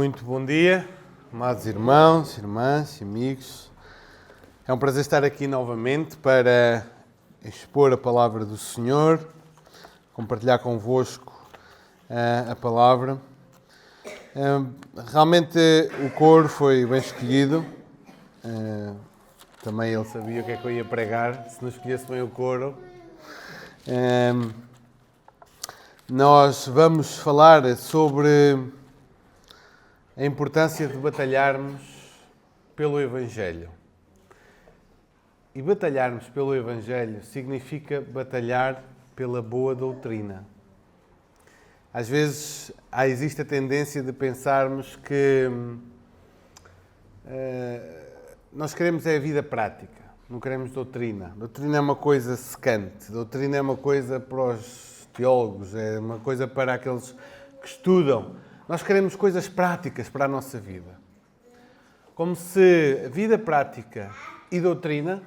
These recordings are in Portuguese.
Muito bom dia, amados irmãos, irmãs, amigos. É um prazer estar aqui novamente para expor a palavra do Senhor, compartilhar convosco a palavra. Realmente o coro foi bem escolhido. Também ele sabia o que é que eu ia pregar, se não escolhesse bem o coro. Nós vamos falar sobre a importância de batalharmos pelo Evangelho. E batalharmos pelo Evangelho significa batalhar pela boa doutrina. Às vezes existe a tendência de pensarmos que nós queremos a vida prática, não queremos doutrina. Doutrina é uma coisa secante, doutrina é uma coisa para os teólogos, é uma coisa para aqueles que estudam. Nós queremos coisas práticas para a nossa vida. Como se a vida prática e doutrina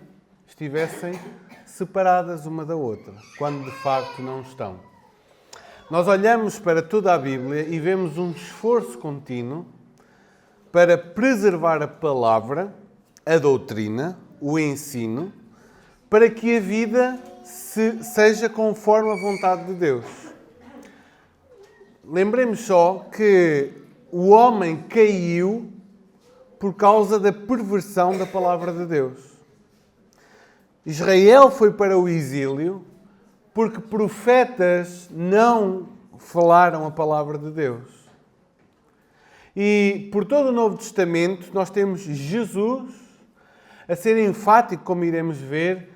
estivessem separadas uma da outra, quando de facto não estão. Nós olhamos para toda a Bíblia e vemos um esforço contínuo para preservar a palavra, a doutrina, o ensino, para que a vida seja conforme a vontade de Deus. Lembremos só que o homem caiu por causa da perversão da palavra de Deus. Israel foi para o exílio porque profetas não falaram a palavra de Deus. E por todo o Novo Testamento nós temos Jesus a ser enfático, como iremos ver,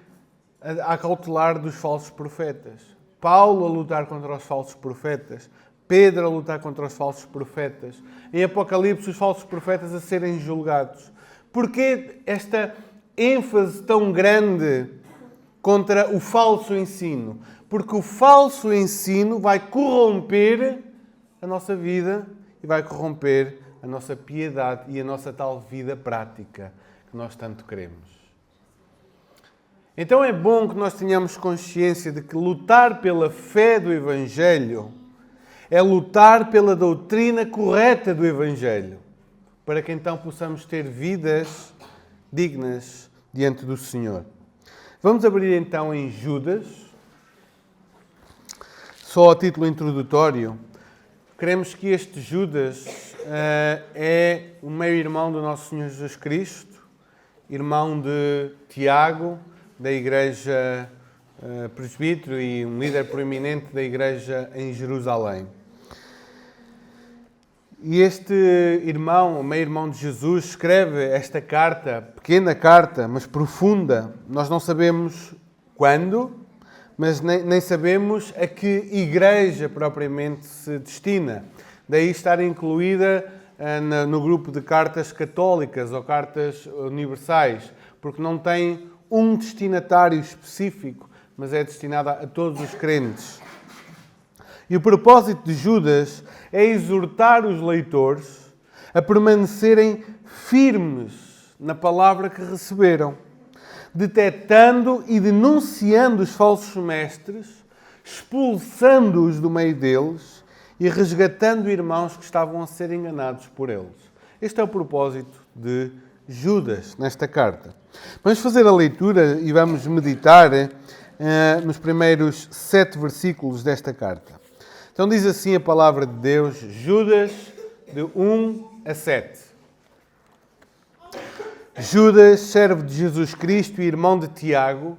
a cautelar dos falsos profetas. Paulo a lutar contra os falsos profetas. Pedro a lutar contra os falsos profetas. Em Apocalipse, os falsos profetas a serem julgados. Porquê esta ênfase tão grande contra o falso ensino? Porque o falso ensino vai corromper a nossa vida e vai corromper a nossa piedade e a nossa tal vida prática que nós tanto queremos. Então é bom que nós tenhamos consciência de que lutar pela fé do Evangelho é lutar pela doutrina correta do Evangelho, para que então possamos ter vidas dignas diante do Senhor. Vamos abrir então em Judas. Só a título introdutório, queremos que este Judas é o meio-irmão do nosso Senhor Jesus Cristo, irmão de Tiago, da Igreja Presbítero e um líder proeminente da Igreja em Jerusalém. E este irmão, o meio-irmão de Jesus, escreve esta carta, pequena carta, mas profunda. Nós não sabemos quando, mas nem sabemos a que igreja propriamente se destina. Daí estar incluída no grupo de cartas católicas ou cartas universais, porque não tem um destinatário específico, mas é destinada a todos os crentes. E o propósito de Judas é exortar os leitores a permanecerem firmes na palavra que receberam, detectando e denunciando os falsos mestres, expulsando-os do meio deles e resgatando irmãos que estavam a ser enganados por eles. Este é o propósito de Judas nesta carta. Vamos fazer a leitura e vamos meditar nos primeiros 7 versículos desta carta. Então diz assim a palavra de Deus, Judas, de 1 a 7. Judas, servo de Jesus Cristo e irmão de Tiago,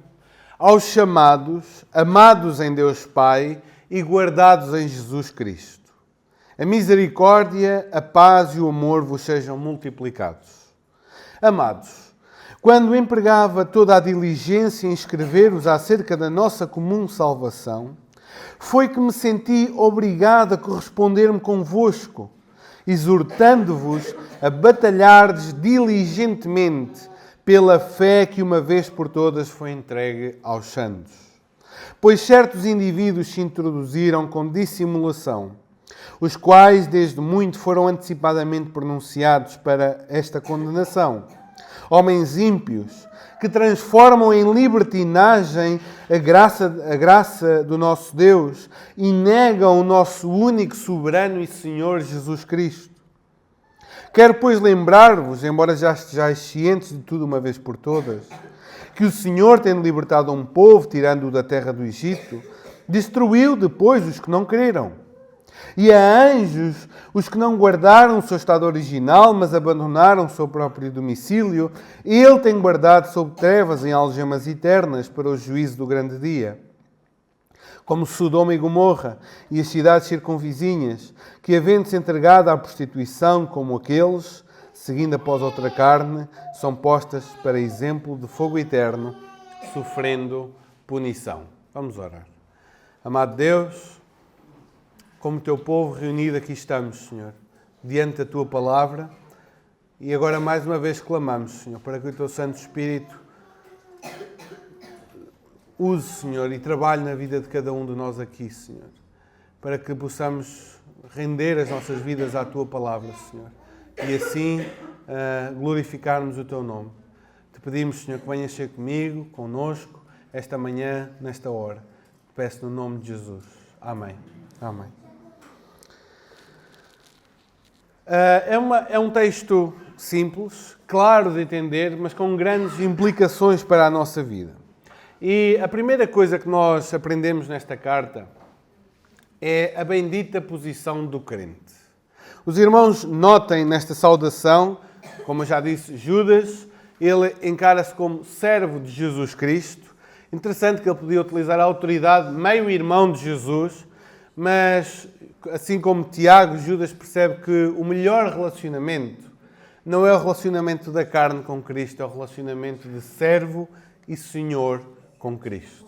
aos chamados, amados em Deus Pai e guardados em Jesus Cristo. A misericórdia, a paz e o amor vos sejam multiplicados. Amados, quando empregava toda a diligência em escrever-vos acerca da nossa comum salvação, foi que me senti obrigado a corresponder-me convosco, exortando-vos a batalhardes diligentemente pela fé que uma vez por todas foi entregue aos santos. Pois certos indivíduos se introduziram com dissimulação, os quais desde muito foram antecipadamente pronunciados para esta condenação. Homens ímpios, que transformam em libertinagem a graça do nosso Deus e negam o nosso único soberano e Senhor Jesus Cristo. Quero, pois, lembrar-vos, embora já estejais cientes de tudo uma vez por todas, que o Senhor, tendo libertado um povo, tirando-o da terra do Egito, destruiu depois os que não creram. E a anjos, os que não guardaram o seu estado original, mas abandonaram o seu próprio domicílio, Ele tem guardado sob trevas em algemas eternas para o juízo do grande dia. Como Sodoma e Gomorra e as cidades circunvizinhas, que havendo-se entregado à prostituição como aqueles, seguindo após outra carne, são postas para exemplo de fogo eterno, sofrendo punição. Vamos orar. Amado Deus, como teu povo reunido aqui estamos, Senhor, diante da tua palavra, e agora mais uma vez clamamos, Senhor, para que o teu Santo Espírito use, Senhor, e trabalhe na vida de cada um de nós aqui, Senhor, para que possamos render as nossas vidas à tua palavra, Senhor, e assim glorificarmos o teu nome. Te pedimos, Senhor, que venhas ser comigo, conosco, esta manhã, nesta hora. Te peço no nome de Jesus. Amém. Amém. É um texto simples, claro de entender, mas com grandes implicações para a nossa vida. E a primeira coisa que nós aprendemos nesta carta é a bendita posição do crente. Os irmãos notem nesta saudação, como eu já disse, Judas, ele encara-se como servo de Jesus Cristo. Interessante que ele podia utilizar a autoridade meio-irmão de Jesus, mas assim como Tiago, Judas percebe que o melhor relacionamento não é o relacionamento da carne com Cristo, é o relacionamento de servo e senhor com Cristo.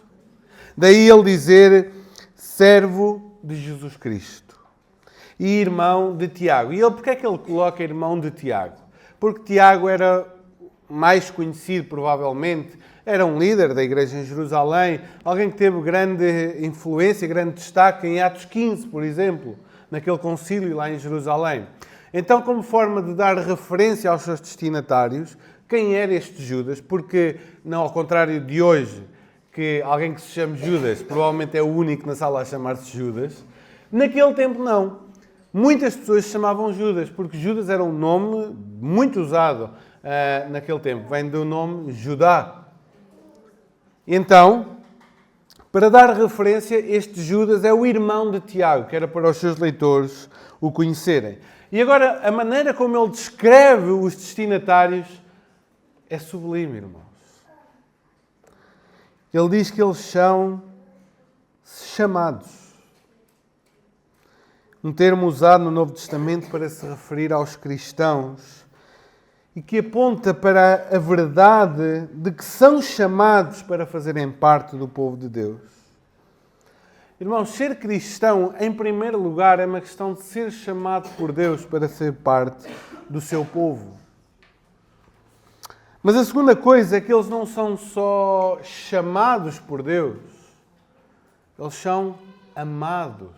Daí ele dizer servo de Jesus Cristo e irmão de Tiago. E ele, porque é que ele coloca irmão de Tiago? Porque Tiago era mais conhecido, provavelmente, era um líder da igreja em Jerusalém, alguém que teve grande influência, grande destaque em Atos 15, por exemplo, naquele concílio lá em Jerusalém. Então, como forma de dar referência aos seus destinatários, quem era este Judas? Porque, não ao contrário de hoje, que alguém que se chame Judas provavelmente é o único na sala a chamar-se Judas, naquele tempo não. Muitas pessoas se chamavam Judas, porque Judas era um nome muito usado naquele tempo. Vem do nome Judá. Então, para dar referência, este Judas é o irmão de Tiago, que era para os seus leitores o conhecerem. E agora, a maneira como ele descreve os destinatários é sublime, irmãos. Ele diz que eles são chamados. Um termo usado no Novo Testamento para se referir aos cristãos e que aponta para a verdade de que são chamados para fazerem parte do povo de Deus. Irmãos, ser cristão, em primeiro lugar, é uma questão de ser chamado por Deus para ser parte do seu povo. Mas a segunda coisa é que eles não são só chamados por Deus, eles são amados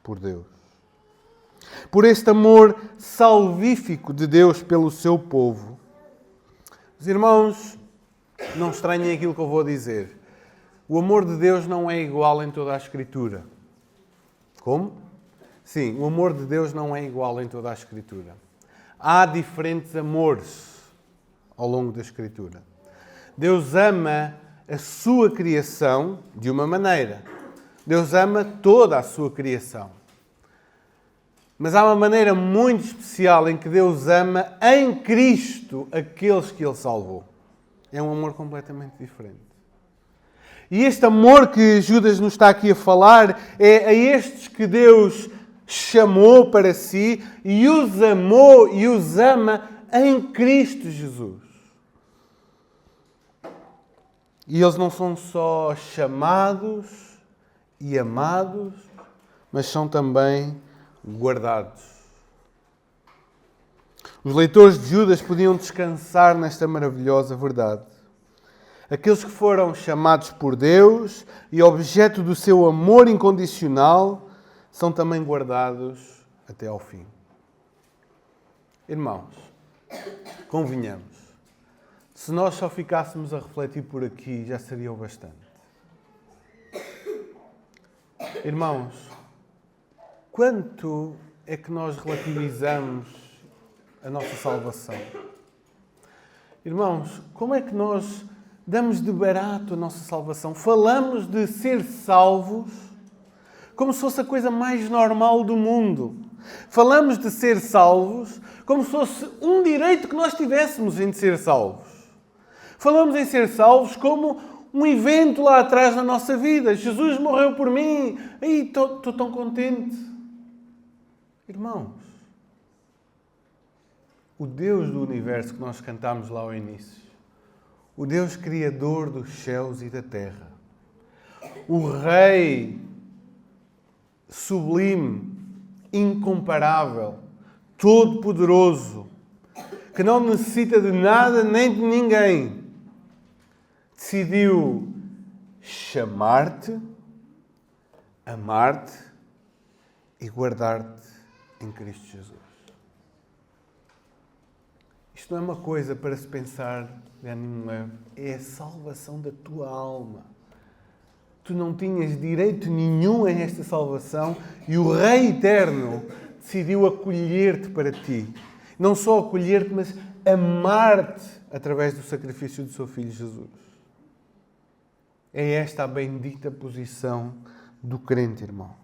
por Deus. Por este amor salvífico de Deus pelo seu povo. Os irmãos, não estranhem aquilo que eu vou dizer. O amor de Deus não é igual em toda a Escritura. Como? Sim, o amor de Deus não é igual em toda a Escritura. Há diferentes amores ao longo da Escritura. Deus ama a sua criação de uma maneira. Deus ama toda a sua criação. Mas há uma maneira muito especial em que Deus ama em Cristo aqueles que Ele salvou. É um amor completamente diferente. E este amor que Judas nos está aqui a falar é a estes que Deus chamou para si e os amou e os ama em Cristo Jesus. E eles não são só chamados e amados, mas são também guardados. Os leitores de Judas podiam descansar nesta maravilhosa verdade. Aqueles que foram chamados por Deus e objeto do seu amor incondicional são também guardados até ao fim. Irmãos, convenhamos, se nós só ficássemos a refletir por aqui, já seria o bastante. Irmãos, quanto é que nós relativizamos a nossa salvação. Irmãos, como é que nós damos de barato a nossa salvação? Falamos de ser salvos como se fosse a coisa mais normal do mundo. Falamos de ser salvos como se fosse um direito que nós tivéssemos em ser salvos. Falamos em ser salvos como um evento lá atrás na nossa vida. Jesus morreu por mim. Estou tão contente. Irmãos, o Deus do universo que nós cantámos lá ao início, o Deus criador dos céus e da terra, o Rei sublime, incomparável, todo-poderoso, que não necessita de nada nem de ninguém, decidiu chamar-te, amar-te e guardar-te em Cristo Jesus. Isto não é uma coisa para se pensar de ânimo leve, é a salvação da tua alma. Tu não tinhas direito nenhum a esta salvação e o Rei Eterno decidiu acolher-te para ti. Não só acolher-te, mas amar-te através do sacrifício do seu Filho Jesus. É esta a bendita posição do crente, irmãos.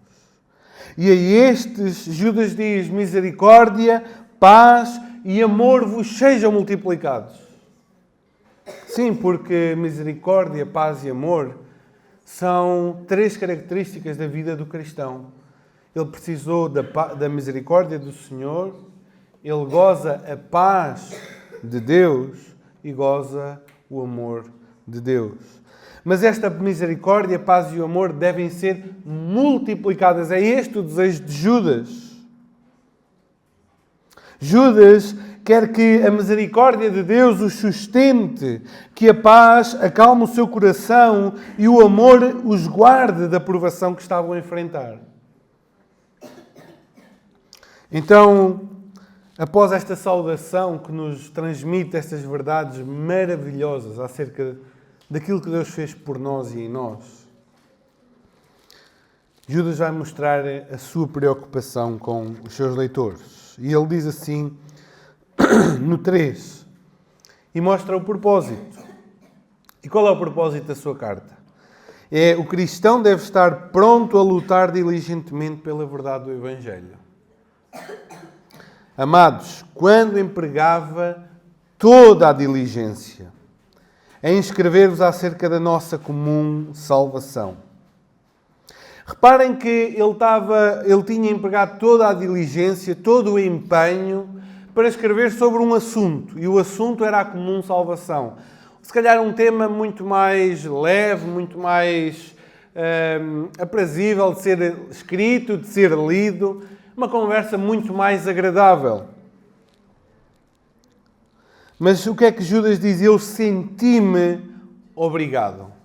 E a estes, Judas diz, misericórdia, paz e amor vos sejam multiplicados. Sim, porque misericórdia, paz e amor são três características da vida do cristão. Ele precisou da misericórdia do Senhor, ele goza a paz de Deus e goza o amor de Deus. Mas esta misericórdia, a paz e o amor devem ser multiplicadas. É este o desejo de Judas. Judas quer que a misericórdia de Deus os sustente, que a paz acalme o seu coração e o amor os guarde da provação que estavam a enfrentar. Então, após esta saudação que nos transmite estas verdades maravilhosas acerca daquilo que Deus fez por nós e em nós, Judas vai mostrar a sua preocupação com os seus leitores. E ele diz assim, no 3, e mostra o propósito. E qual é o propósito da sua carta? O cristão deve estar pronto a lutar diligentemente pela verdade do Evangelho. Amados, quando empregava toda a diligência em escrever-vos acerca da nossa comum salvação. Reparem que ele tinha empregado toda a diligência, todo o empenho para escrever sobre um assunto. E o assunto era a comum salvação. Se calhar um tema muito mais leve, muito mais aprazível de ser escrito, de ser lido. Uma conversa muito mais agradável. Mas o que é que Judas diz? Eu senti-me obrigado.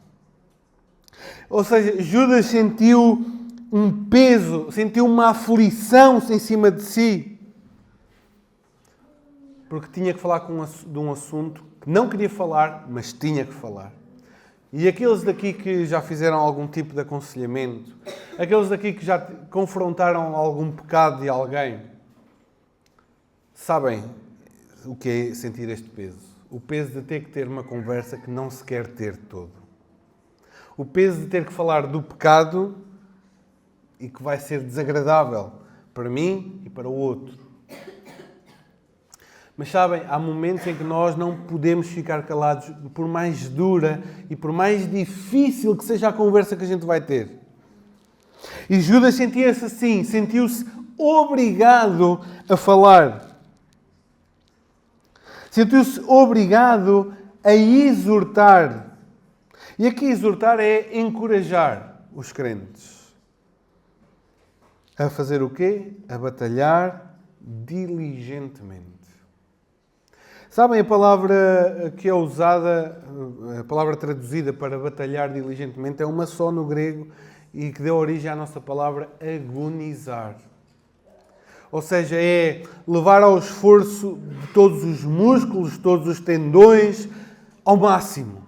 Ou seja, Judas sentiu um peso, sentiu uma aflição em cima de si. Porque tinha que falar de um assunto que não queria falar, mas tinha que falar. E aqueles daqui que já fizeram algum tipo de aconselhamento, aqueles daqui que já confrontaram algum pecado de alguém, sabem o que é sentir este peso. O peso de ter que ter uma conversa que não se quer ter todo. O peso de ter que falar do pecado e que vai ser desagradável para mim e para o outro. Mas sabem, há momentos em que nós não podemos ficar calados, por mais dura e por mais difícil que seja a conversa que a gente vai ter. E Judas sentia-se assim, sentiu-se obrigado a falar. Sentiu-se obrigado a exortar. E aqui exortar é encorajar os crentes. A fazer o quê? A batalhar diligentemente. Sabem, a palavra que é usada, a palavra traduzida para batalhar diligentemente, é uma só no grego e que deu origem à nossa palavra agonizar. Ou seja, é levar ao esforço de todos os músculos, todos os tendões, ao máximo.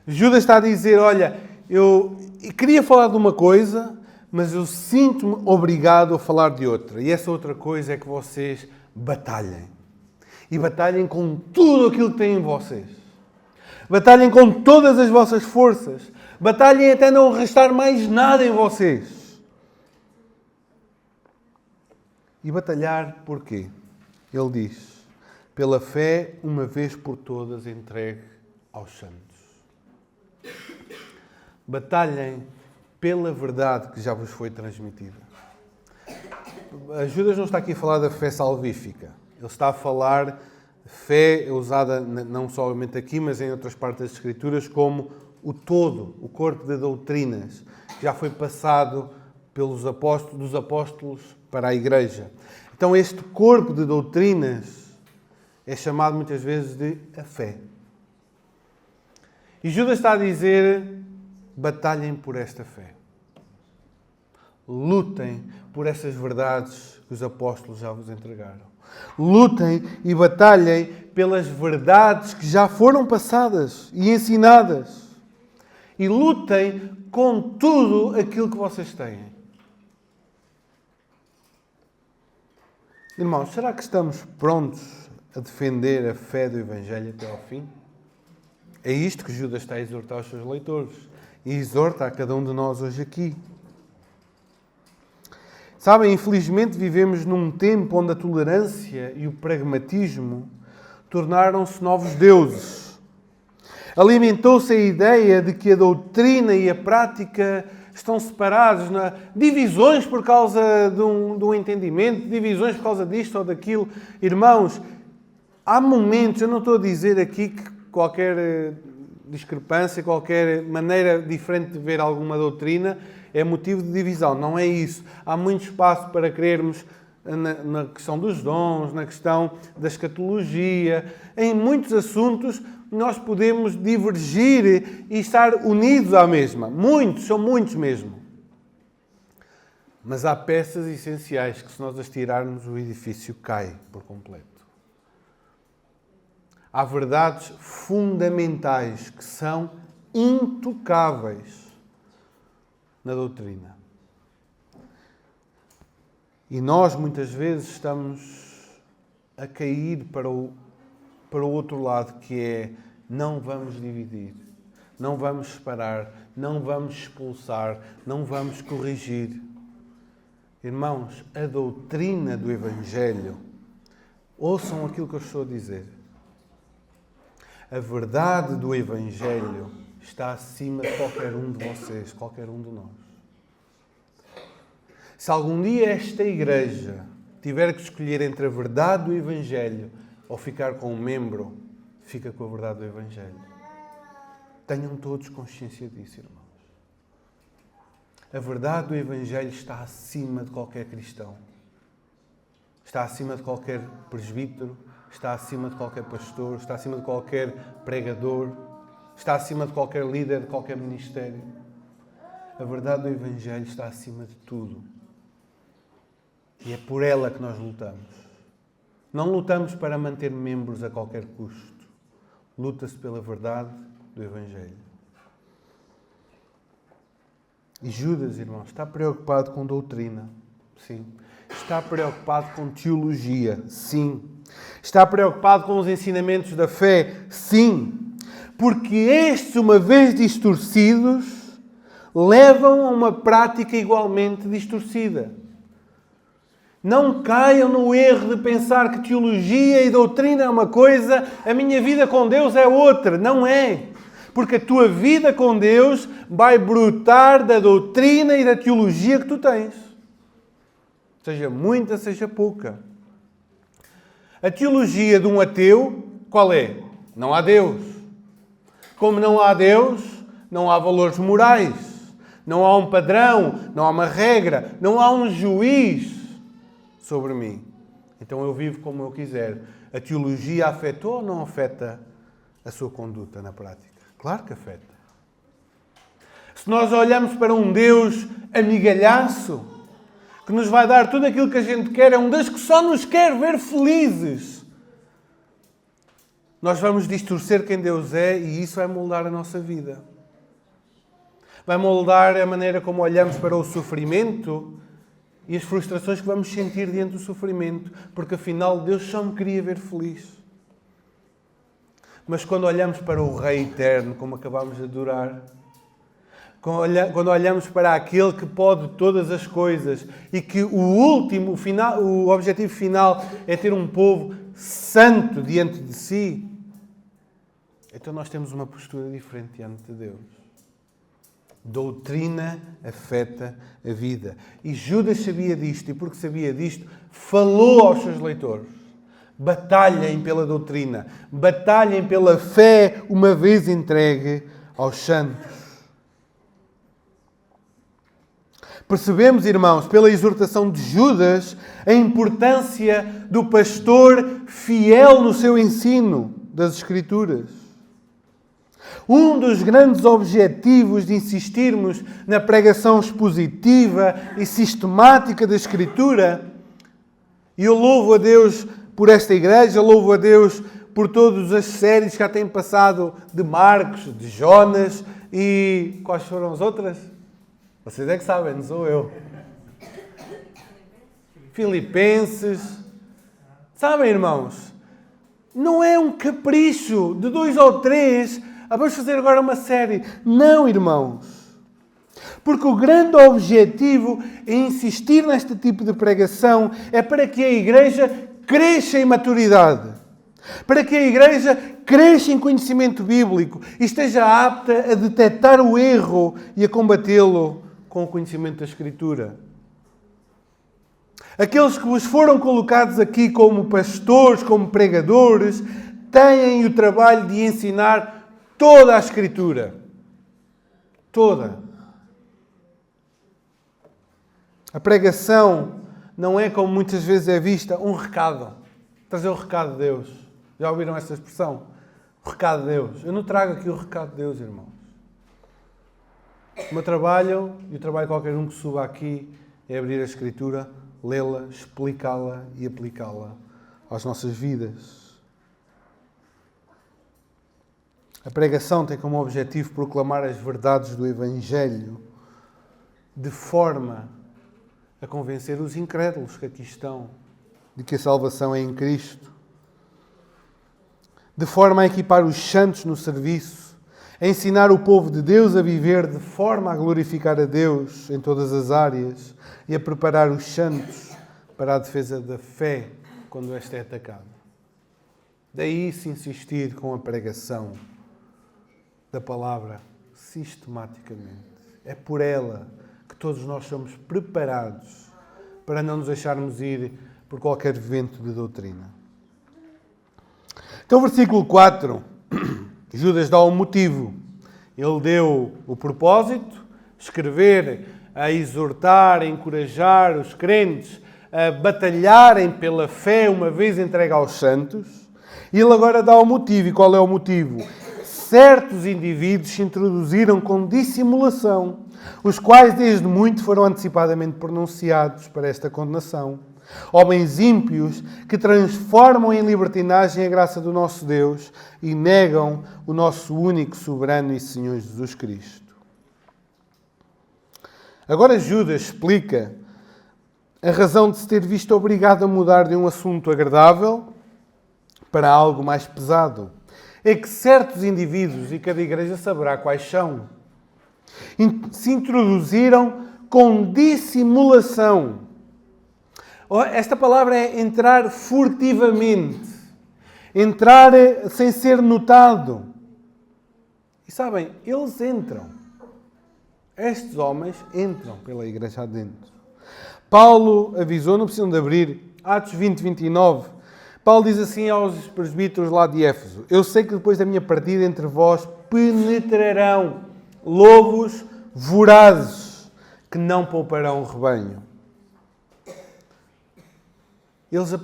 Judas está a dizer, olha, eu queria falar de uma coisa, mas eu sinto-me obrigado a falar de outra. E essa outra coisa é que vocês batalhem. E batalhem com tudo aquilo que têm em vocês. Batalhem com todas as vossas forças. Batalhem até não restar mais nada em vocês. E batalhar porquê? Ele diz, pela fé, uma vez por todas, entregue aos santos. Batalhem pela verdade que já vos foi transmitida. Judas não está aqui a falar da fé salvífica. Ele está a falar de fé usada não somente aqui, mas em outras partes das Escrituras, como o todo, o corpo de doutrinas, que já foi passado dos apóstolos para a Igreja. Então este corpo de doutrinas é chamado muitas vezes de a fé. E Judas está a dizer, batalhem por esta fé. Lutem por essas verdades que os apóstolos já vos entregaram. Lutem e batalhem pelas verdades que já foram passadas e ensinadas. E lutem com tudo aquilo que vocês têm. Irmãos, será que estamos prontos a defender a fé do Evangelho até ao fim? É isto que Judas está a exortar os seus leitores. E exorta a cada um de nós hoje aqui. Sabem, infelizmente vivemos num tempo onde a tolerância e o pragmatismo tornaram-se novos deuses. Alimentou-se a ideia de que a doutrina e a prática estão separados, divisões por causa de um entendimento, divisões por causa disto ou daquilo. Irmãos, há momentos, eu não estou a dizer aqui que qualquer discrepância, qualquer maneira diferente de ver alguma doutrina é motivo de divisão. Não é isso. Há muito espaço para querermos na questão dos dons, na questão da escatologia. Em muitos assuntos nós podemos divergir e estar unidos à mesma. Muitos, são muitos mesmo. Mas há peças essenciais que, se nós as tirarmos, o edifício cai por completo. Há verdades fundamentais que são intocáveis na doutrina. E nós, muitas vezes, estamos a cair para o outro lado, que é não vamos dividir, não vamos separar, não vamos expulsar, não vamos corrigir. Irmãos, a doutrina do Evangelho, ouçam aquilo que eu estou a dizer. A verdade do Evangelho está acima de qualquer um de vocês, qualquer um de nós. Se algum dia esta igreja tiver que escolher entre a verdade do Evangelho ou ficar com um membro, fica com a verdade do Evangelho. Tenham todos consciência disso, irmãos. A verdade do Evangelho está acima de qualquer cristão. Está acima de qualquer presbítero, está acima de qualquer pastor, está acima de qualquer pregador, está acima de qualquer líder, de qualquer ministério. A verdade do Evangelho está acima de tudo. E é por ela que nós lutamos. Não lutamos para manter membros a qualquer custo. Luta-se pela verdade do Evangelho. E Judas, irmãos, está preocupado com doutrina. Sim. Está preocupado com teologia. Sim. Está preocupado com os ensinamentos da fé. Sim. Porque estes, uma vez distorcidos, levam a uma prática igualmente distorcida. Não caiam no erro de pensar que teologia e doutrina é uma coisa, a minha vida com Deus é outra. Não é. Porque a tua vida com Deus vai brotar da doutrina e da teologia que tu tens. Seja muita, seja pouca. A teologia de um ateu, qual é? Não há Deus. Como não há Deus, não há valores morais. Não há um padrão, não há uma regra, não há um juiz sobre mim. Então eu vivo como eu quiser. A teologia afetou ou não afeta a sua conduta na prática? Claro que afeta. Se nós olhamos para um Deus amigalhaço, que nos vai dar tudo aquilo que a gente quer, é um Deus que só nos quer ver felizes, nós vamos distorcer quem Deus é e isso vai moldar a nossa vida. Vai moldar a maneira como olhamos para o sofrimento e as frustrações que vamos sentir diante do sofrimento, porque afinal Deus só me queria ver feliz. Mas quando olhamos para o Rei Eterno, como acabámos de adorar, quando olhamos para aquele que pode todas as coisas e que o objetivo final é ter um povo santo diante de si, então nós temos uma postura diferente diante de Deus. Doutrina afeta a vida. E Judas sabia disto, e porque sabia disto, falou aos seus leitores. Batalhem pela doutrina, batalhem pela fé, uma vez entregue aos santos. Percebemos, irmãos, pela exortação de Judas, a importância do pastor fiel no seu ensino das Escrituras. Um dos grandes objetivos de insistirmos na pregação expositiva e sistemática da Escritura, e eu louvo a Deus por esta igreja, louvo a Deus por todas as séries que já têm passado de Marcos, de Jonas e quais foram as outras? Vocês é que sabem, não sou eu. Filipenses. Sabem, irmãos, não é um capricho de 2 ou 3. Vamos fazer agora uma série. Não, irmãos. Porque o grande objetivo em insistir neste tipo de pregação é para que a igreja cresça em maturidade. Para que a igreja cresça em conhecimento bíblico e esteja apta a detectar o erro e a combatê-lo com o conhecimento da Escritura. Aqueles que vos foram colocados aqui como pastores, como pregadores, têm o trabalho de ensinar toda a Escritura. Toda. A pregação não é, como muitas vezes é vista, um recado. Trazer o recado de Deus. Já ouviram essa expressão? O recado de Deus. Eu não trago aqui o recado de Deus, irmãos. O meu trabalho, e o trabalho de qualquer um que suba aqui, é abrir a Escritura, lê-la, explicá-la e aplicá-la às nossas vidas. A pregação tem como objetivo proclamar as verdades do Evangelho de forma a convencer os incrédulos que aqui estão de que a salvação é em Cristo, de forma a equipar os santos no serviço, a ensinar o povo de Deus a viver de forma a glorificar a Deus em todas as áreas e a preparar os santos para a defesa da fé quando esta é atacada. Daí se insistir com a pregação da palavra sistematicamente. É por ela que todos nós somos preparados para não nos deixarmos ir por qualquer vento de doutrina. Então, versículo 4, Judas dá um motivo. Ele deu o propósito, escrever, a exortar, a encorajar os crentes a batalharem pela fé uma vez entregue aos santos. E ele agora dá o motivo. E qual é o motivo? Certos indivíduos se introduziram com dissimulação, os quais desde muito foram antecipadamente pronunciados para esta condenação. Homens ímpios que transformam em libertinagem a graça do nosso Deus e negam o nosso único soberano e Senhor Jesus Cristo. Agora Judas explica a razão de se ter visto obrigado a mudar de um assunto agradável para algo mais pesado. É que certos indivíduos, e cada igreja saberá quais são, se introduziram com dissimulação. Esta palavra é entrar furtivamente. Entrar sem ser notado. E sabem, eles entram. Estes homens entram pela igreja adentro. Paulo avisou, não precisam de abrir, Atos 20, 29. Paulo diz assim aos presbíteros lá de Éfeso: eu sei que depois da minha partida entre vós penetrarão lobos vorazes que não pouparão o rebanho. Eles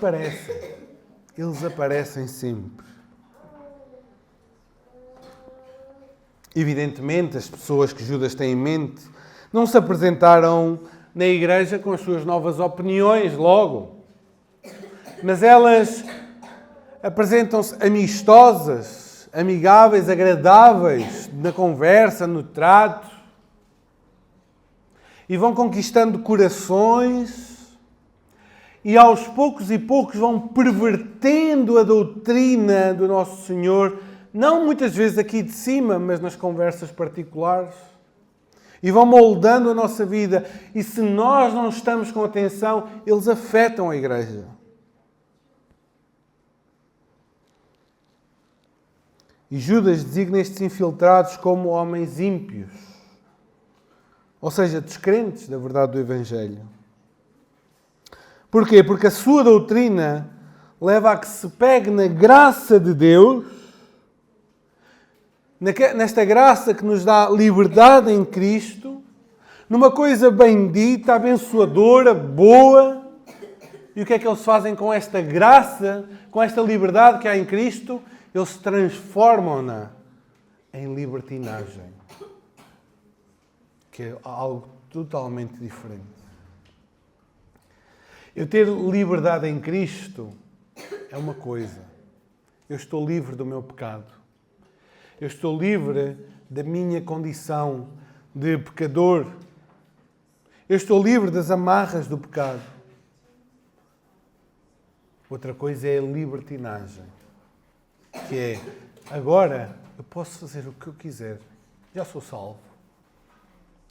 aparecem sempre. Evidentemente, as pessoas que Judas tem em mente não se apresentaram na igreja com as suas novas opiniões logo. Mas elas apresentam-se amistosas, amigáveis, agradáveis na conversa, no trato. E vão conquistando corações e aos poucos e poucos vão pervertendo a doutrina do nosso Senhor, não muitas vezes aqui de cima, mas nas conversas particulares. E vão moldando a nossa vida. E se nós não estamos com atenção, eles afetam a igreja. E Judas designa estes infiltrados como homens ímpios. Ou seja, descrentes da verdade do Evangelho. Porquê? Porque a sua doutrina leva a que se pegue na graça de Deus, nesta graça que nos dá liberdade em Cristo, numa coisa bendita, abençoadora, boa. E o que é que eles fazem com esta graça, com esta liberdade que há em Cristo? Eles transformam-na em libertinagem, que é algo totalmente diferente. Eu ter liberdade em Cristo é uma coisa. Eu estou livre do meu pecado. Eu estou livre da minha condição de pecador. Eu estou livre das amarras do pecado. Outra coisa é a libertinagem, que é, agora eu posso fazer o que eu quiser. Já sou salvo.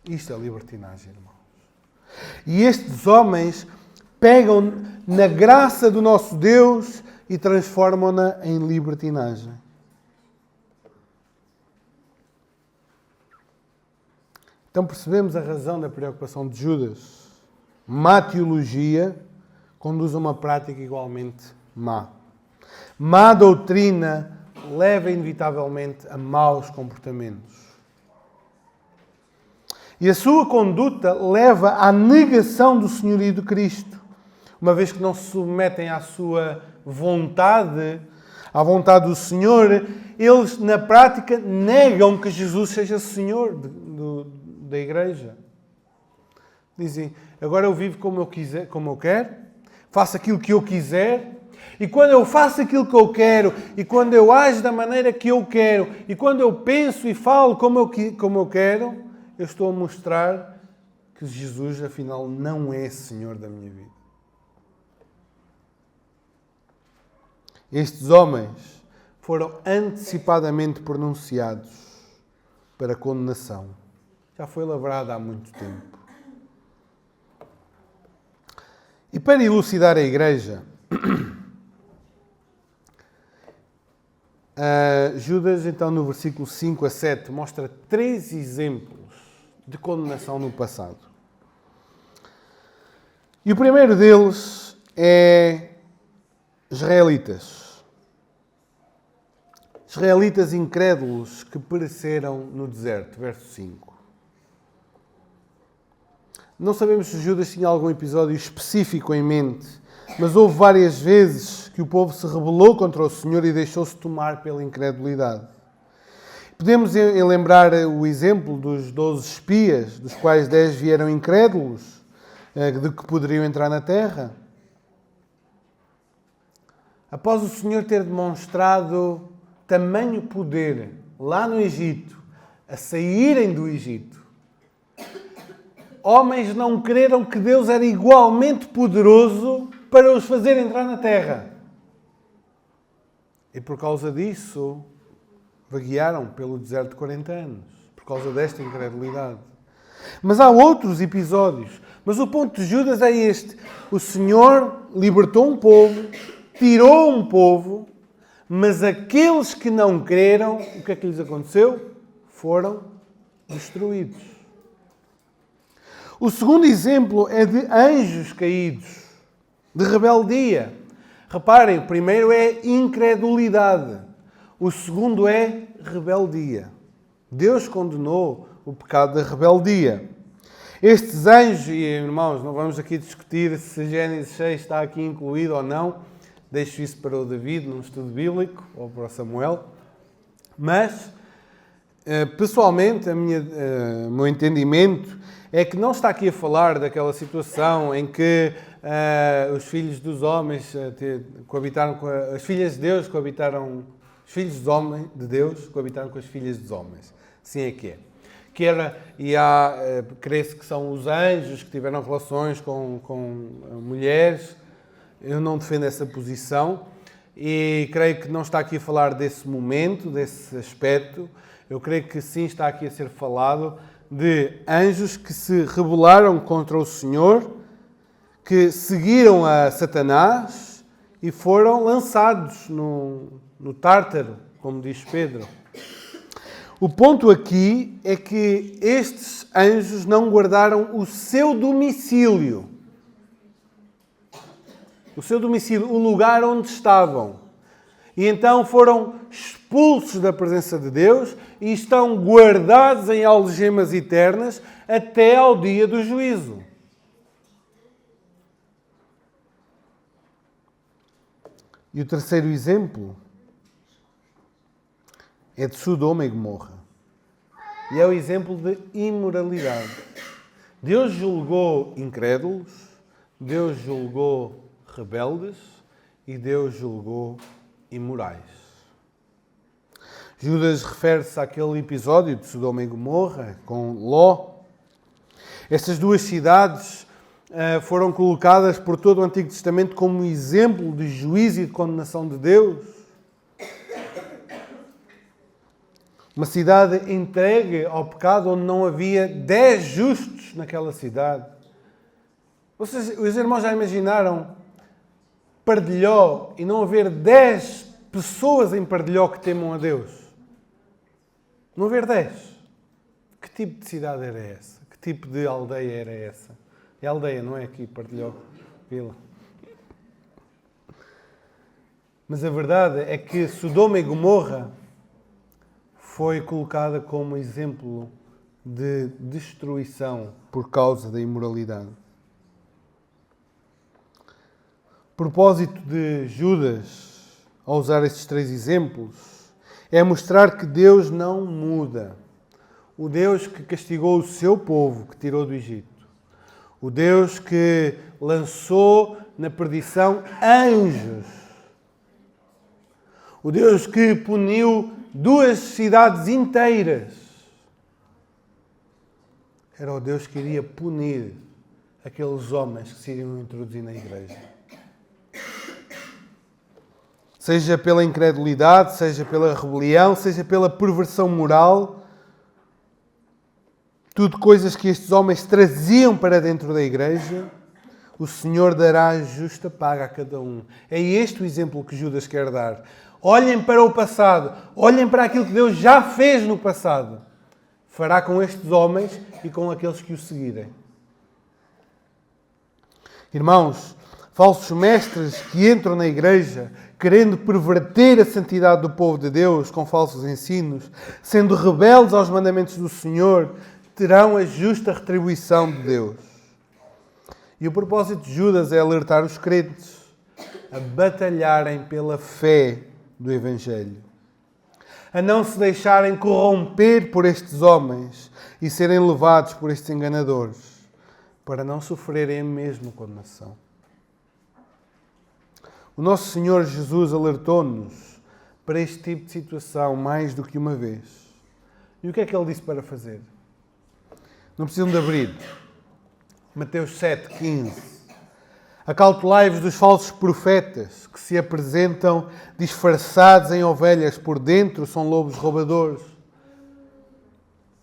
Isto é libertinagem, irmãos. E estes homens pegam na graça do nosso Deus e transformam-na em libertinagem. Então percebemos a razão da preocupação de Judas. Má teologia conduz a uma prática igualmente má. Má doutrina leva inevitavelmente a maus comportamentos. E a sua conduta leva à negação do senhorio de Cristo. Uma vez que não se submetem à sua vontade, à vontade do Senhor, eles, na prática, negam que Jesus seja Senhor da igreja. Dizem, agora eu vivo como eu quiser, como eu quero, faço aquilo que eu quiser, e quando eu faço aquilo que eu quero, e quando eu ajo da maneira que eu quero, e quando eu penso e falo como eu quero, eu estou a mostrar que Jesus, afinal, não é Senhor da minha vida. Estes homens foram antecipadamente pronunciados para condenação. Já foi lavrada há muito tempo. E para elucidar a igreja, Judas, então, no versículo 5 a 7, mostra 3 exemplos de condenação no passado. E o primeiro deles é israelitas. Israelitas incrédulos que pereceram no deserto, verso 5. Não sabemos se Judas tinha algum episódio específico em mente, mas houve várias vezes que o povo se rebelou contra o Senhor e deixou-se tomar pela incredulidade. Podemos lembrar o exemplo dos 12 espias, dos quais 10 vieram incrédulos, de que poderiam entrar na terra. Após o Senhor ter demonstrado tamanho poder lá no Egito, a saírem do Egito, homens não creram que Deus era igualmente poderoso para os fazer entrar na terra. E por causa disso, vaguearam pelo deserto de 40 anos, por causa desta incredulidade. Mas há outros episódios. Mas o ponto de Judas é este. O Senhor libertou um povo, tirou um povo, mas aqueles que não creram, o que é que lhes aconteceu? Foram destruídos. O segundo exemplo é de anjos caídos, de rebeldia. Reparem, o primeiro é incredulidade. O segundo é rebeldia. Deus condenou o pecado da rebeldia. Estes anjos, e irmãos, não vamos aqui discutir se Gênesis 6 está aqui incluído ou não. Deixo isso para o David, num estudo bíblico, ou para o Samuel. Mas, pessoalmente, o meu entendimento é que não está aqui a falar daquela situação em que os filhos dos homens coabitaram com as filhas de Deus coabitaram, os filhos dos homens, de Deus coabitaram com as filhas dos homens. Sim é que é. Crê-se que são os anjos que tiveram relações com mulheres, Eu não defendo essa posição e creio que não está aqui a falar desse momento, desse aspecto. Eu creio que sim está aqui a ser falado de anjos que se rebelaram contra o Senhor, que seguiram a Satanás e foram lançados no Tártaro, como diz Pedro. O ponto aqui é que estes anjos não guardaram o seu domicílio. O seu domicílio, o lugar onde estavam. E então foram expulsos da presença de Deus e estão guardados em algemas eternas até ao dia do juízo. E o terceiro exemplo é de Sodoma e Gomorra. E é o exemplo de imoralidade. Deus julgou incrédulos, Deus julgou rebeldes e Deus julgou imorais. Judas refere-se àquele episódio de Sodoma e Gomorra com Ló. Estas duas cidades foram colocadas por todo o Antigo Testamento como exemplo de juízo e de condenação de Deus. Uma cidade entregue ao pecado onde não havia 10 justos naquela cidade. Os irmãos já imaginaram Pardilhó e não haver 10 pessoas em Pardilhó que temam a Deus? Não haver 10. Que tipo de cidade era essa? Que tipo de aldeia era essa? É aldeia, não é aqui, Pardilhó, vila. Mas a verdade é que Sodoma e Gomorra foi colocada como exemplo de destruição por causa da imoralidade. O propósito de Judas, ao usar estes 3 exemplos, é mostrar que Deus não muda. O Deus que castigou o seu povo, que tirou do Egito. O Deus que lançou na perdição anjos. O Deus que puniu 2 cidades inteiras. Era o Deus que iria punir aqueles homens que se iriam introduzir na igreja. Seja pela incredulidade, seja pela rebelião, seja pela perversão moral. Tudo coisas que estes homens traziam para dentro da igreja. O Senhor dará justa paga a cada um. É este o exemplo que Judas quer dar. Olhem para o passado. Olhem para aquilo que Deus já fez no passado. Fará com estes homens e com aqueles que o seguirem. Irmãos, falsos mestres que entram na igreja querendo perverter a santidade do povo de Deus com falsos ensinos, sendo rebeldes aos mandamentos do Senhor, terão a justa retribuição de Deus. E o propósito de Judas é alertar os crentes a batalharem pela fé do Evangelho, a não se deixarem corromper por estes homens e serem levados por estes enganadores, para não sofrerem a mesma condenação. O nosso Senhor Jesus alertou-nos para este tipo de situação mais do que uma vez. E o que é que Ele disse para fazer? Não precisam de abrir. Mateus 7,15. Acautelai-vos dos falsos profetas que se apresentam disfarçados em ovelhas, por dentro são lobos roubadores.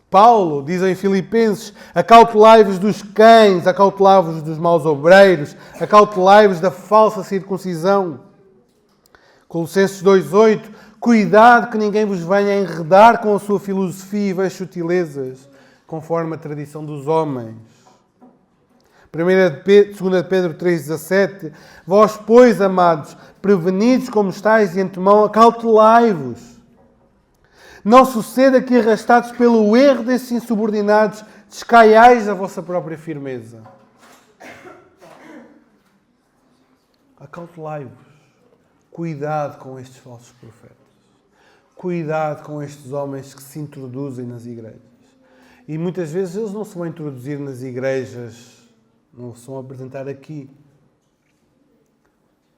Paulo diz em Filipenses: acautelai-vos dos cães, acautelai-vos dos maus obreiros, acautelai-vos da falsa circuncisão. Colossenses 2,8: cuidado que ninguém vos venha enredar com a sua filosofia e vãs sutilezas, conforme a tradição dos homens. 2 Pedro 3,17: vós, pois, amados, prevenidos como estáis de antemão, acautelai-vos. Não suceda que, arrastados pelo erro desses insubordinados, descaiais a vossa própria firmeza. Acautelai-vos. Cuidado com estes falsos profetas. Cuidado com estes homens que se introduzem nas igrejas. E muitas vezes eles não se vão introduzir nas igrejas, não se vão apresentar aqui.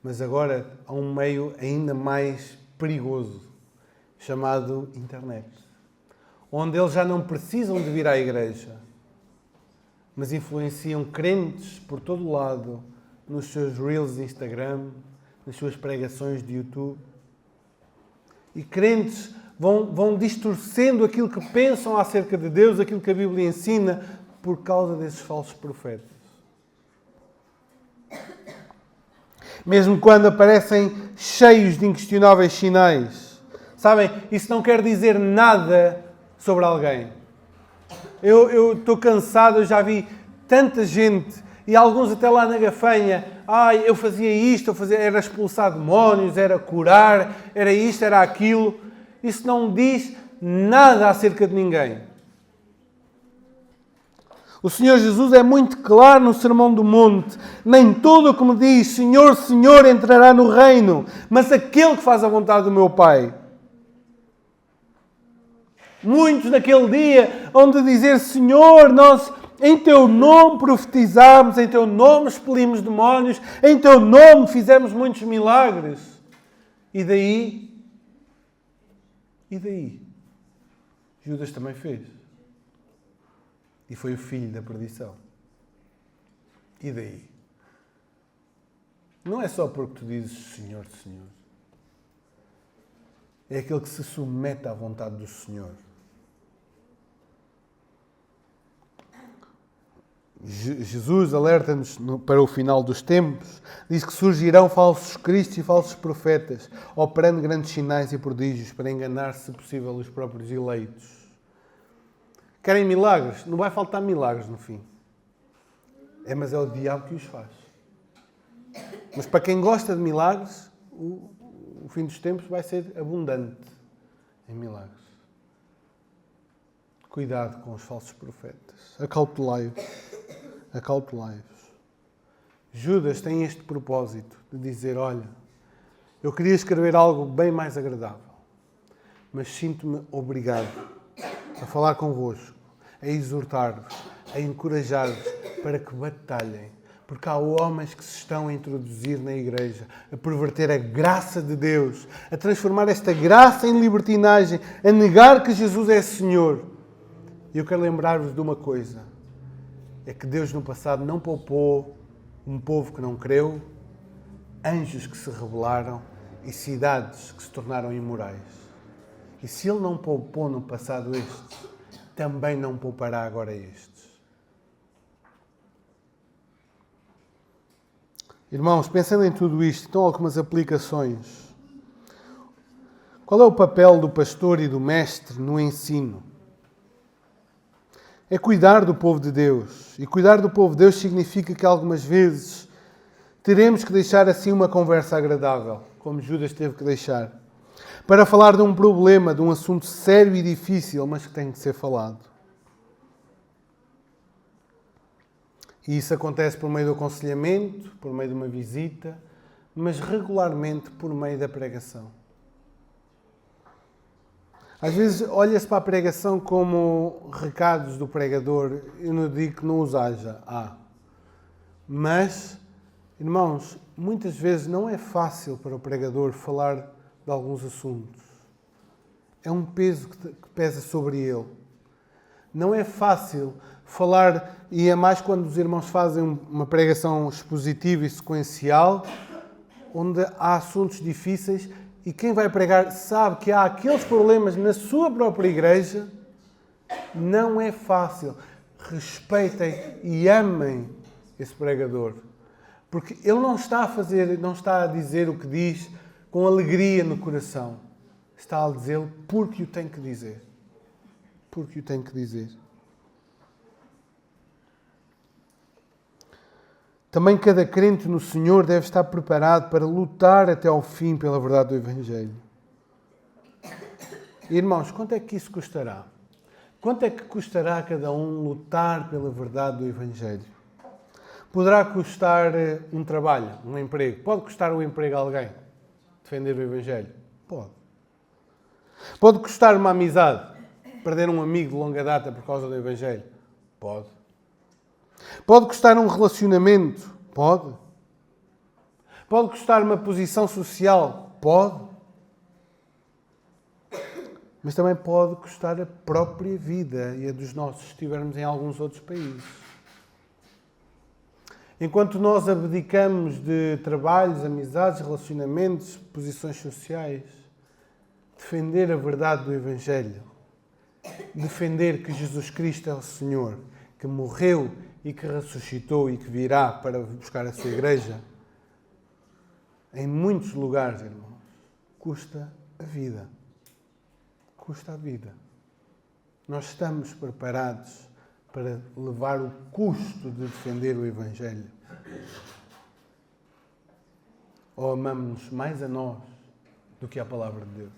Mas agora há um meio ainda mais perigoso, chamado internet, onde eles já não precisam de vir à igreja, mas influenciam crentes por todo lado nos seus reels de Instagram, nas suas pregações de YouTube. E crentes vão distorcendo aquilo que pensam acerca de Deus, aquilo que a Bíblia ensina, por causa desses falsos profetas. Mesmo quando aparecem cheios de inquestionáveis sinais. Sabem, isso não quer dizer nada sobre alguém. Eu estou cansado, eu já vi tanta gente, e alguns até lá na Gafanha, eu fazia isto, era expulsar demónios, era curar, era isto, era aquilo. Isso não diz nada acerca de ninguém. O Senhor Jesus é muito claro no Sermão do Monte. Nem todo o que me diz Senhor, Senhor entrará no reino, mas aquele que faz a vontade do meu Pai. Muitos naquele dia hão de dizer, Senhor, nós em Teu nome profetizámos, em Teu nome expelimos demónios, em Teu nome fizemos muitos milagres. E daí? Judas também fez. E foi o filho da perdição. E daí? Não é só porque tu dizes Senhor, Senhor. É aquele que se submete à vontade do Senhor. Jesus alerta-nos para o final dos tempos. Diz que surgirão falsos cristos e falsos profetas, operando grandes sinais e prodígios para enganar, se possível, os próprios eleitos. Querem milagres? Não vai faltar milagres no fim. Mas é o diabo que os faz. Mas para quem gosta de milagres, o fim dos tempos vai ser abundante em milagres. Cuidado com os falsos profetas. Acautelai-vos. Judas tem este propósito de dizer, olha, eu queria escrever algo bem mais agradável, mas sinto-me obrigado a falar convosco, a exortar-vos, a encorajar-vos para que batalhem. Porque há homens que se estão a introduzir na igreja, a perverter a graça de Deus, a transformar esta graça em libertinagem, a negar que Jesus é Senhor. E eu quero lembrar-vos de uma coisa. É que Deus no passado não poupou um povo que não creu, anjos que se rebelaram e cidades que se tornaram imorais. E se Ele não poupou no passado estes, também não poupará agora estes. Irmãos, pensando em tudo isto, estão algumas aplicações. Qual é o papel do pastor e do mestre no ensino? É cuidar do povo de Deus. E cuidar do povo de Deus significa que algumas vezes teremos que deixar assim uma conversa agradável, como Judas teve que deixar, para falar de um problema, de um assunto sério e difícil, mas que tem de ser falado. E isso acontece por meio do aconselhamento, por meio de uma visita, mas regularmente por meio da pregação. Às vezes olha-se para a pregação como recados do pregador. Eu não digo que não os haja. Mas, irmãos, muitas vezes não é fácil para o pregador falar de alguns assuntos. É um peso que pesa sobre ele. Não é fácil falar, e é mais quando os irmãos fazem uma pregação expositiva e sequencial, onde há assuntos difíceis e quem vai pregar sabe que há aqueles problemas na sua própria igreja. Não é fácil. Respeitem e amem esse pregador. Porque ele não está a dizer o que diz com alegria no coração. Está a dizê-lo porque o tem que dizer. Porque o tem que dizer. Também cada crente no Senhor deve estar preparado para lutar até ao fim pela verdade do Evangelho. Irmãos, quanto é que isso custará? Quanto é que custará a cada um lutar pela verdade do Evangelho? Poderá custar um trabalho, um emprego. Pode custar o emprego a alguém defender o Evangelho? Pode. Pode custar uma amizade, perder um amigo de longa data por causa do Evangelho? Pode. Pode custar um relacionamento? Pode. Pode custar uma posição social? Pode. Mas também pode custar a própria vida e a dos nossos, se estivermos em alguns outros países. Enquanto nós abdicamos de trabalhos, amizades, relacionamentos, posições sociais, defender a verdade do Evangelho, defender que Jesus Cristo é o Senhor, que morreu e que ressuscitou e que virá para buscar a sua igreja, em muitos lugares, irmãos, custa a vida. Custa a vida. Nós estamos preparados para levar o custo de defender o Evangelho? Ou amamos-nos mais a nós do que a palavra de Deus?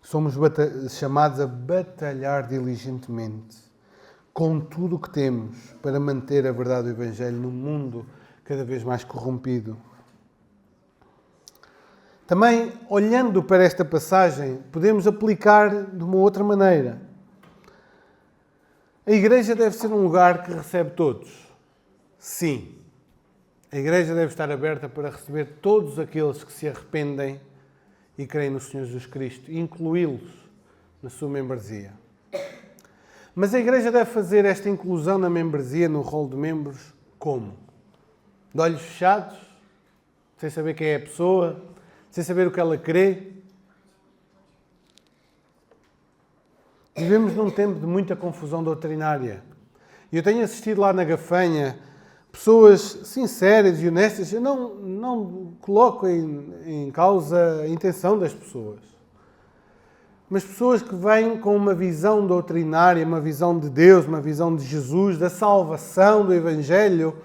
Somos chamados a batalhar diligentemente com tudo o que temos para manter a verdade do Evangelho num mundo cada vez mais corrompido. Também, olhando para esta passagem, podemos aplicar de uma outra maneira. A igreja deve ser um lugar que recebe todos. Sim. A igreja deve estar aberta para receber todos aqueles que se arrependem e creem no Senhor Jesus Cristo, e incluí-los na sua membresia. Mas a igreja deve fazer esta inclusão na membresia, no rol de membros, como? De olhos fechados? Sem saber quem é a pessoa? Sem saber o que ela crê? Vivemos num tempo de muita confusão doutrinária. E eu tenho assistido lá na Gafanha pessoas sinceras e honestas. Eu não coloco em causa a intenção das pessoas. Mas pessoas que vêm com uma visão doutrinária, uma visão de Deus, uma visão de Jesus, da salvação, do Evangelho,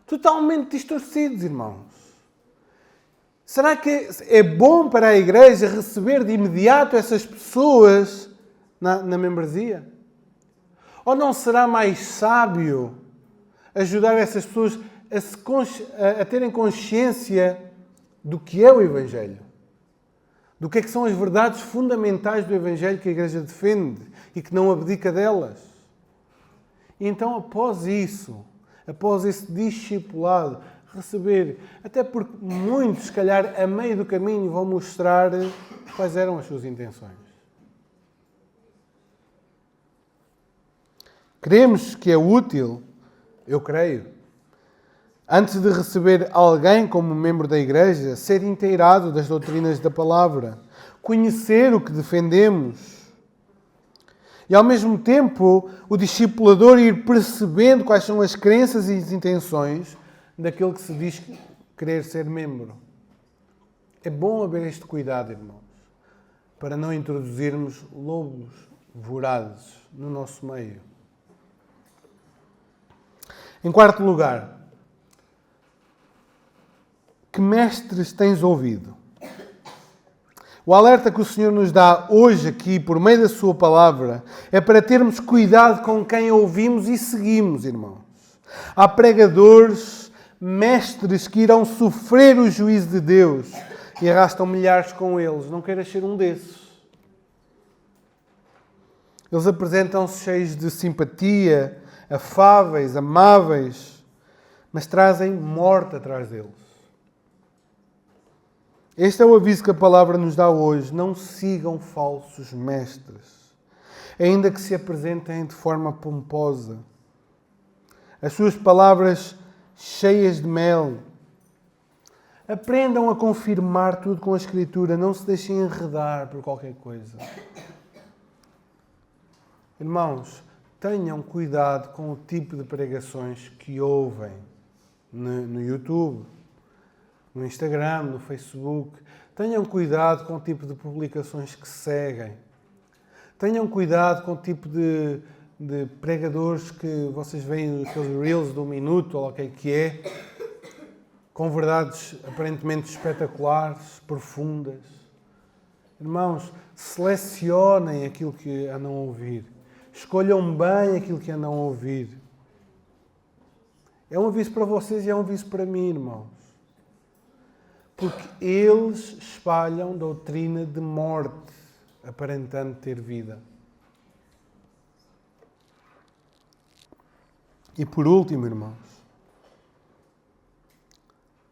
totalmente distorcidos, irmãos. Será que é bom para a igreja receber de imediato essas pessoas na membresia? Ou não será mais sábio ajudar essas pessoas a terem consciência do que é o Evangelho? Do que são as verdades fundamentais do Evangelho que a igreja defende e que não abdica delas? E então, após isso, após esse discipulado, receber, até porque muitos, se calhar, a meio do caminho vão mostrar quais eram as suas intenções. Queremos que é útil, eu creio, antes de receber alguém como membro da igreja, ser inteirado das doutrinas da palavra, conhecer o que defendemos e, ao mesmo tempo, o discipulador ir percebendo quais são as crenças e as intenções daquele que se diz querer ser membro. É bom haver este cuidado, irmãos, para não introduzirmos lobos vorazes no nosso meio. Em quarto lugar, que mestres tens ouvido? O alerta que o Senhor nos dá hoje aqui, por meio da sua palavra, é para termos cuidado com quem ouvimos e seguimos, irmãos. Há pregadores, mestres que irão sofrer o juízo de Deus e arrastam milhares com eles. Não queiras ser um desses. Eles apresentam-se cheios de simpatia, afáveis, amáveis, mas trazem morte atrás deles. Este é o aviso que a palavra nos dá hoje. Não sigam falsos mestres, ainda que se apresentem de forma pomposa. As suas palavras cheias de mel. Aprendam a confirmar tudo com a Escritura. Não se deixem enredar por qualquer coisa. Irmãos, tenham cuidado com o tipo de pregações que ouvem no YouTube, no Instagram, no Facebook. Tenham cuidado com o tipo de publicações que seguem. Tenham cuidado com o tipo de pregadores que vocês veem, aqueles reels de 1 minuto, ou o que é, com verdades aparentemente espetaculares, profundas. Irmãos, selecionem aquilo que andam a ouvir. Escolham bem aquilo que andam a ouvir. É um aviso para vocês e é um aviso para mim, irmãos. Porque eles espalham doutrina de morte, aparentando ter vida. E por último, irmãos,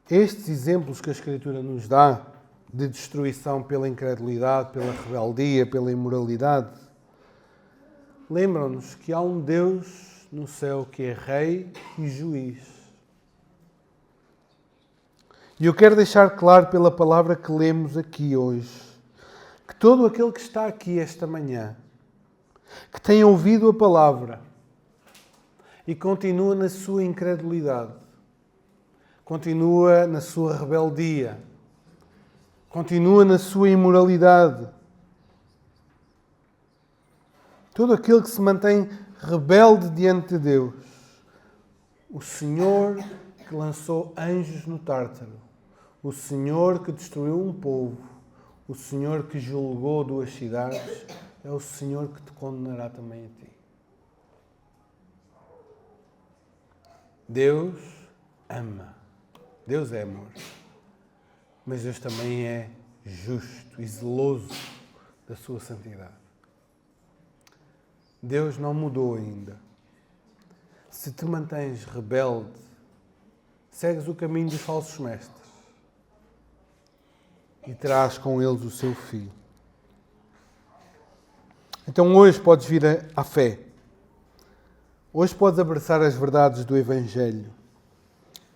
estes exemplos que a Escritura nos dá de destruição pela incredulidade, pela rebeldia, pela imoralidade, lembram-nos que há um Deus no céu que é Rei e Juiz. E eu quero deixar claro pela palavra que lemos aqui hoje, que todo aquele que está aqui esta manhã, que tem ouvido a palavra e continua na sua incredulidade, continua na sua rebeldia, continua na sua imoralidade, todo aquele que se mantém rebelde diante de Deus, o Senhor que lançou anjos no Tártaro, o Senhor que destruiu um povo, o Senhor que julgou 2 cidades, é o Senhor que te condenará também a ti. Deus ama. Deus é amor. Mas Deus também é justo e zeloso da sua santidade. Deus não mudou ainda. Se te mantens rebelde, segues o caminho dos falsos mestres e terás com eles o seu fim. Então hoje podes vir à fé. Hoje podes abraçar as verdades do Evangelho.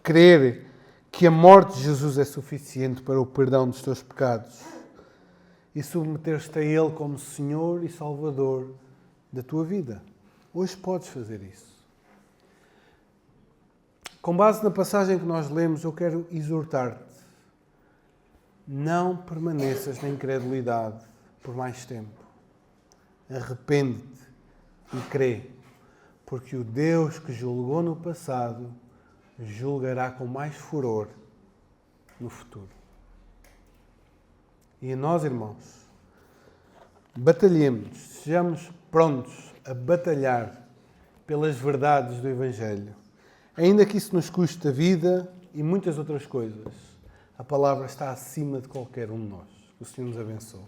Crer que a morte de Jesus é suficiente para o perdão dos teus pecados e submeter-te a Ele como Senhor e Salvador da tua vida. Hoje podes fazer isso. Com base na passagem que nós lemos, eu quero exortar-te. Não permaneças na incredulidade por mais tempo. Arrepende-te e crê, porque o Deus que julgou no passado julgará com mais furor no futuro. E a nós, irmãos, batalhemos, sejamos prontos a batalhar pelas verdades do Evangelho. Ainda que isso nos custe a vida e muitas outras coisas, a palavra está acima de qualquer um de nós. Que o Senhor nos abençoe.